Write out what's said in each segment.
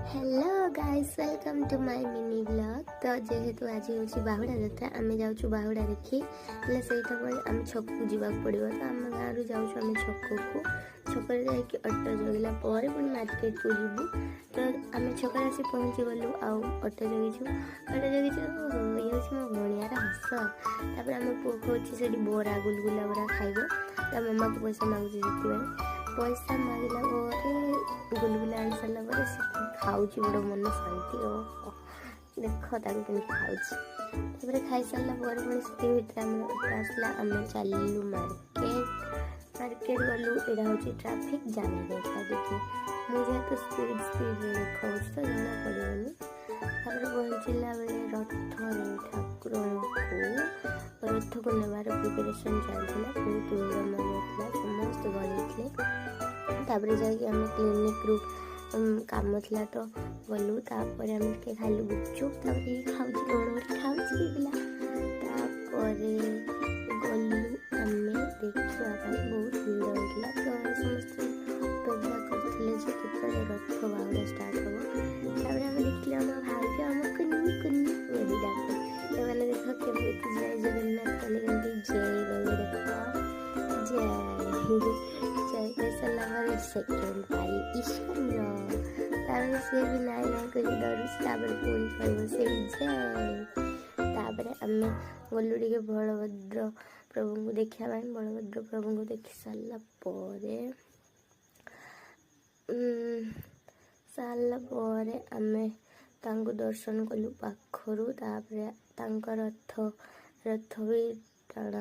Hello guys welcome to my mini blog. तो जेहेतु आज हूँ बाहुड़ा जात्रा आम जाऊँ बाहुड़ा देखी हेल्ले से आम छक को जावाक पड़ो। तो आम गाँव जाऊँ छक को छक जाकि ऑटो जगिला पुणी मार्केट को जीवु। तो आम छक आसी पहुँची गलु आउ ऑटो जगिचु ये हूँ मो भणियार हस। तापर आम पुओ खोची से बरा गुलगुला बरा खाइब। ता मामा को पैसा मागुची से पैसा मागला गुलगुला आनी सारा पर खाऊँ बड़ मन शांति देख ताकि खाऊँ। खाई सारा पुणी से आसला आम चलू मार्केट गलु। यहाँ हूँ ट्राफिक जाम देखा देखी मुझे तो स्पीड देखा तो जना पड़ोनी। पहुँचला बेले ठाकुर को रथ को नेबार प्रिपेरेसन चलता बहुत विलम्ब होता समस्त गली। तापर जाकि आम क्लिनिक रु काम था तो गलु। तापर आम खालु गुपचुप खाऊँ कौन खाऊँ गलु आम देखा बहुत भीड़ होता। तो समस्त अपेक्षा करते रथ बाहुड़ा स्टार्ट हम। तापर आम देखिले आम भाई आम कुन्नी कुन्नी यही डाक मैंने देख के जय जगन्नाथ कल जय गए देख जय जय सारा सेकेंड पारी ईश्वर सी भी नाई नाई कर डर पुणी कह से जय। तापर आम गलु टे बलभद्र प्रभु को देखा बलभद्र प्रभु को देखी सारापर आम दर्शन कलु पाखरु। तापर रथ भी टाण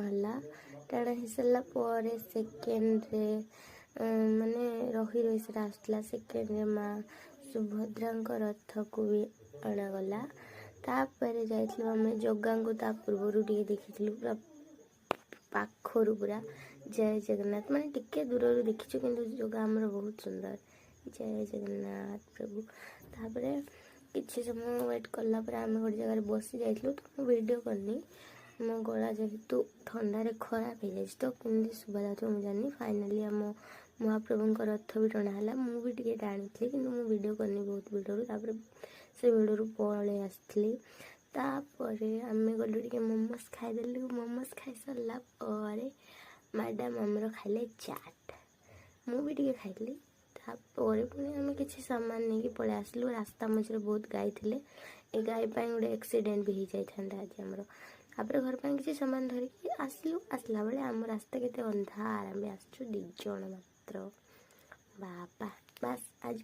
हो सारापर सेकेंड माने रही से आसला सेकेंड माँ सुभद्रा रथ को भी अणागला। तापर जाइलु आम जगह को पूर्वर टे देखी पूरा पाखरु पूरा जय जगन्नाथ माने टिके दूर देखीचु कि जगह आमर बहुत सुंदर जय जगन्नाथ प्रभु। तापर किसी समय वेट कला आम गोटे जगह बसी जाइलु तो वीडियो करनी मो गला जेहेतु ठंडारे खराब हो जाए तो कमी शुभा जाऊँ मुझे जानी। फाइनाली आम महाप्रभु का रथ भी टणाला मुझे टे टाणी थी कि वीडियो करनी बहुत भिड़रू। तापर से भिड़रू पलि आसली। तापर आम गलु टे मोमोज खाईदेलु। मोमोज खाई सारा मैडम आमर खाइले चाट मुझे टे खाइली। तापर पुणी आम किसी सामान नहीं पलि आसलु। रास्ता मझे बहुत गाई थे ए गाई गोटे एक्सीडेंट भी हो जाता आज आमर। तापर घर पर किसी सामान धरिकी आसलु आसला बेले आम रास्ता केते अंधार आम आसचु 2 जण मात्र बापा बस आज